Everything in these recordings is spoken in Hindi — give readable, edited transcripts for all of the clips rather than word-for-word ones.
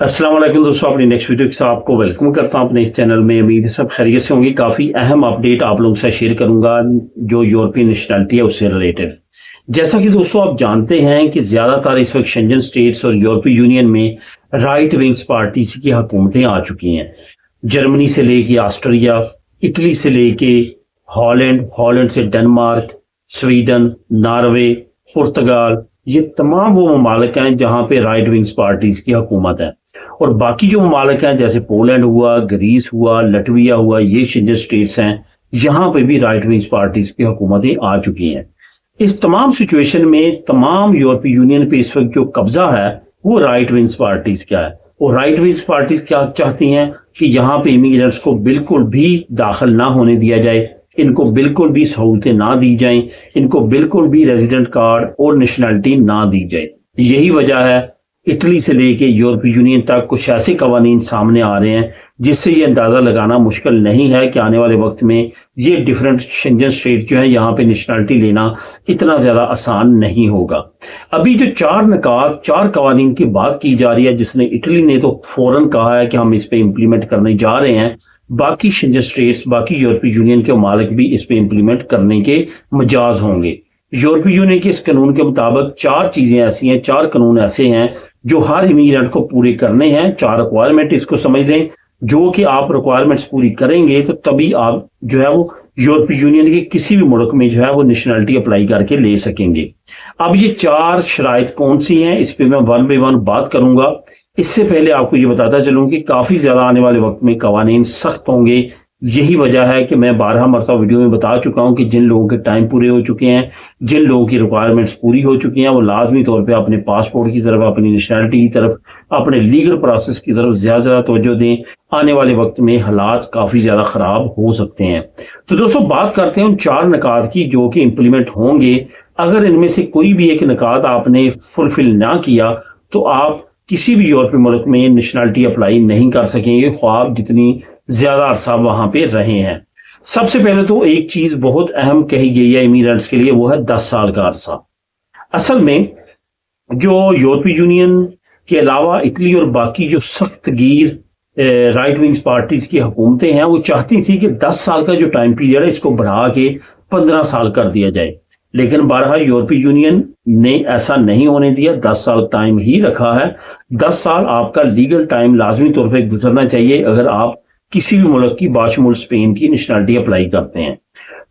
अस्सलाम वालेकुम दोस्तों, अपनी नेक्स्ट वीडियो के साथ आपको वेलकम करता हूं अपने इस चैनल में। उम्मीद है सब खैरियत से होंगी। काफ़ी अहम अपडेट आप लोगों से शेयर करूंगा जो यूरोपियन नेशनलिटी है उससे रिलेटेड। जैसा कि दोस्तों आप जानते हैं कि ज़्यादातर इस वक्त शेंजन स्टेट्स और यूरोपीय यूनियन में राइट विंग्स पार्टीज की हुकूमतें आ चुकी हैं। जर्मनी से लेके ऑस्ट्रिया, इटली से लेके हॉलैंड, हॉलैंड से डेनमार्क, स्वीडन, नॉर्वे, पुर्तगाल, ये तमाम वो ममालिक हैं जहां पे राइट विंग्स पार्टीज की हुकूमत है। और बाकी जो ममालिक हैं जैसे पोलैंड हुआ, ग्रीस हुआ, लटविया हुआ, ये शेंजन स्टेट्स हैं, यहाँ पे भी राइट विंग्स पार्टीज की हुकूमतें आ चुकी हैं। इस तमाम सिचुएशन में तमाम यूरोपीय यूनियन पे इस वक्त जो कब्जा है वो राइट विंग्स पार्टीज का है। और राइट विंग्स पार्टीज क्या चाहती हैं कि यहाँ पे इमिग्रेंट्स को बिल्कुल भी दाखिल ना होने दिया जाए, इनको बिल्कुल भी सहूलतें ना दी जाएं, इनको बिल्कुल भी रेजिडेंट कार्ड और नेशनलिटी ना दी जाए। यही वजह है इटली से लेके यूरोपीय यूनियन तक कुछ ऐसे कवानीन सामने आ रहे हैं जिससे ये अंदाजा लगाना मुश्किल नहीं है कि आने वाले वक्त में ये डिफरेंट शेंजन स्टेट जो है यहाँ पे नेशनलिटी लेना इतना ज्यादा आसान नहीं होगा। अभी जो चार कवानीन की बात की जा रही है, जिसने इटली ने तो फौरन कहा है कि हम इस पे इम्प्लीमेंट करने जा रहे हैं, बाकी शेंजन स्टेट्स, बाकी यूरोपीय यूनियन के मालिक भी इस पे इम्प्लीमेंट करने के मजाज होंगे। यूरोपीय यूनियन के इस कानून के मुताबिक चार चीजें ऐसी हैं, चार कानून ऐसे हैं जो हर इमिग्रेंट को पूरे करने हैं। चार रिक्वायरमेंट इसको समझ लें, जो कि आप रिक्वायरमेंट्स पूरी करेंगे तो तभी आप जो है वो यूरोपीय यूनियन के किसी भी मुल्क में जो है वो नेशनलिटी अप्लाई करके ले सकेंगे। अब ये चार शराइत कौन सी हैं, इस पे मैं वन बाय वन बात करूंगा। इससे पहले आपको ये बताता चलूं कि काफी ज्यादा आने वाले वक्त में कवानीन सख्त होंगे। यही वजह है कि मैं 12 मरतबा वीडियो में बता चुका हूं कि जिन लोगों के टाइम पूरे हो चुके हैं, जिन लोगों की रिक्वायरमेंट्स पूरी हो चुकी हैं, वो लाजमी तौर पे अपने पासपोर्ट की तरफ, अपनी नेशनलिटी की तरफ, अपने लीगल प्रोसेस की तरफ ज्यादा तवज्जो दें। आने वाले वक्त में हालात काफी ज्यादा खराब हो सकते हैं। तो दोस्तों बात करते हैं उन चार निकात की जो कि इम्प्लीमेंट होंगे। अगर इनमें से कोई भी एक निकात आपने फुलफिल ना किया तो आप किसी भी यूरोपीय मुल्क में नेशनलिटी अप्लाई नहीं कर सकेंगे, ख्वाब जितनी ज्यादा अरसा वहां पे रहे हैं। सबसे पहले तो एक चीज बहुत अहम कही गई है इमिग्रेंट्स के लिए, वो है 10 साल का अरसा। असल में जो यूरोपीय यूनियन के अलावा इटली और बाकी जो सख्त गिर राइट विंग्स पार्टीज की हुकूमतें हैं, वो चाहती थी कि 10 साल का जो टाइम पीरियड है इसको बढ़ा के 15 साल कर दिया जाए। लेकिन बहरहाल यूरोपीय यूनियन ने ऐसा नहीं होने दिया, 10 साल टाइम ही रखा है। 10 साल आपका लीगल टाइम लाजमी तौर पर गुजरना चाहिए अगर आप किसी भी मुल्क की, बाशमूल स्पेन की, नेशनलिटी अप्लाई करते हैं।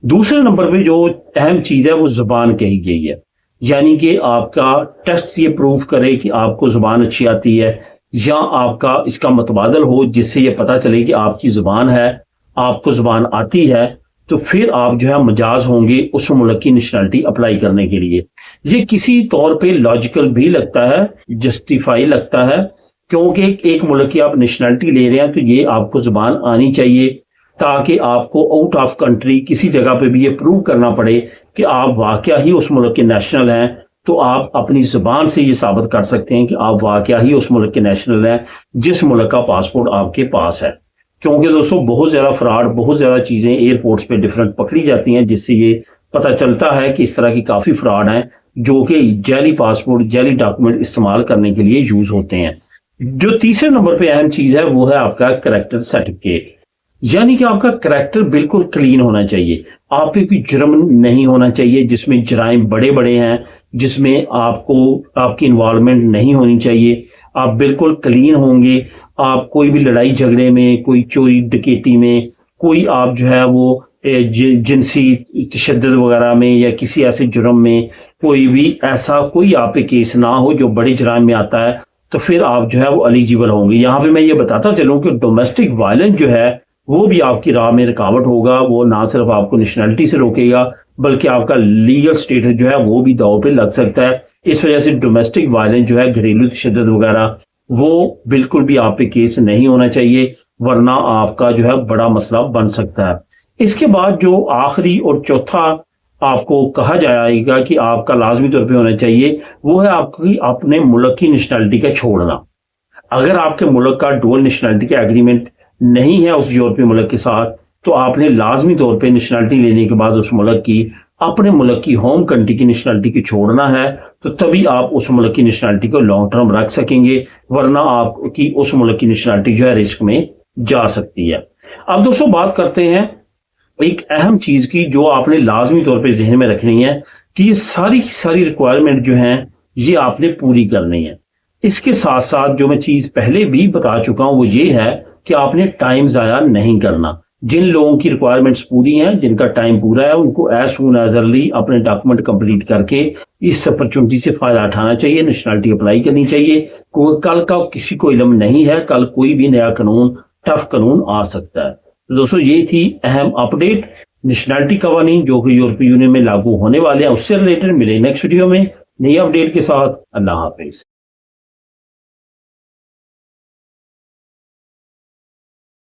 दूसरे नंबर पे जो अहम चीज है वो जुबान कही गई है, यानी कि आपका टेस्ट ये प्रूव करे कि आपको जुबान अच्छी आती है या आपका इसका मुतबादल हो, जिससे ये पता चले कि आपकी जुबान है, आपको जुबान आती है, तो फिर आप जो है मजाज होंगे उस मुल्क की नेशनलिटी अप्लाई करने के लिए। ये किसी तौर पे लॉजिकल भी लगता है, जस्टिफाई लगता है, क्योंकि एक मुल्क की आप नेशनलिटी ले रहे हैं तो ये आपको जुबान आनी चाहिए ताकि आपको आउट ऑफ कंट्री किसी जगह पे भी ये प्रूव करना पड़े कि आप वाकया ही उस मुल्क के नेशनल हैं। तो आप अपनी जुबान से ये साबित कर सकते हैं कि आप वाकया ही उस मुल्क के नेशनल हैं जिस मुल्क का पासपोर्ट आपके पास है। क्योंकि दोस्तों बहुत ज्यादा फ्रॉड, बहुत ज्यादा चीजें एयरपोर्ट्स पे डिफरेंट पकड़ी जाती हैं, जिससे ये पता चलता है कि इस तरह की काफी फ्रॉड हैं जो कि जैली पासपोर्ट, जैली डॉक्यूमेंट इस्तेमाल करने के लिए यूज होते हैं। जो तीसरे नंबर पे अहम चीज है वो है आपका करैक्टर सर्टिफिकेट, यानी कि आपका करैक्टर बिल्कुल क्लीन होना चाहिए। आप पे कोई जुर्म नहीं होना चाहिए जिसमें जराइम बड़े बड़े हैं, जिसमें आपकी इन्वॉल्वमेंट नहीं होनी चाहिए। आप बिल्कुल क्लीन होंगे। आप कोई भी लड़ाई झगड़े में, कोई चोरी डकैती में, कोई आप जो है वो जिनसी तशद्दुद वगैरह में या किसी ऐसे जुर्म में कोई भी ऐसा कोई आप पे केस ना हो जो बड़े जुराइम में आता है, तो फिर आप जो है वो एलिजिबल होंगे। यहाँ पे मैं ये बताता चलूं कि डोमेस्टिक वायलेंस जो है वो भी आपकी राह में रुकावट होगा। वो ना सिर्फ आपको नेशनलिटी से रोकेगा बल्कि आपका लीगल स्टेटस जो है वो भी दांव पे लग सकता है। इस वजह से डोमेस्टिक वायलेंस जो है, घरेलू तशद्दुद वगैरह, वो बिल्कुल भी आप पे केस नहीं होना चाहिए, वरना आपका जो है बड़ा मसला बन सकता है। इसके बाद जो आखिरी और चौथा आपको कहा जाएगा कि आपका लाजमी तौर पे होना चाहिए, वो है आपकी अपने मुल्क की नेशनलिटी का छोड़ना। अगर आपके मुल्क का डुअल नेशनलिटी का एग्रीमेंट नहीं है उस यूरोपीय मुल्क के साथ, तो आपने लाजमी तौर पे नेशनलिटी लेने के बाद उस मुल्क की अपने मुल्क की होम कंट्री की नेशनलिटी को छोड़ना है तो तभी आप उस मुल्क की नेशनलिटी को लॉन्ग टर्म रख सकेंगे, वरना आपकी उस मुल्क की नेशनलिटी जो है रिस्क में जा सकती है। अब दोस्तों बात करते हैं एक अहम चीज की जो आपने लाजमी तौर पे जहन में रखनी है कि ये सारी की सारी रिक्वायरमेंट जो है ये आपने पूरी करनी है। इसके साथ साथ जो मैं चीज पहले भी बता चुका हूं वो ये है कि आपने टाइम जाया नहीं करना। जिन लोगों की रिक्वायरमेंट्स पूरी हैं, जिनका टाइम पूरा है, उनको एज सून एज अर्ली अपने डॉक्यूमेंट कंप्लीट करके इस अपॉर्चुनिटी से फायदा उठाना चाहिए, नेशनलिटी अप्लाई करनी चाहिए। क्योंकि कल का किसी को इल्म नहीं है, कल कोई भी नया कानून, टफ कानून आ सकता है। तो दोस्तों ये थी अहम अपडेट नेशनलिटी कवानीन जो कि यूरोपीय यूनियन में लागू होने वाले हैं, उससे रिलेटेड। मिले नेक्स्ट वीडियो में नई अपडेट के साथ। अल्लाह हाफिज।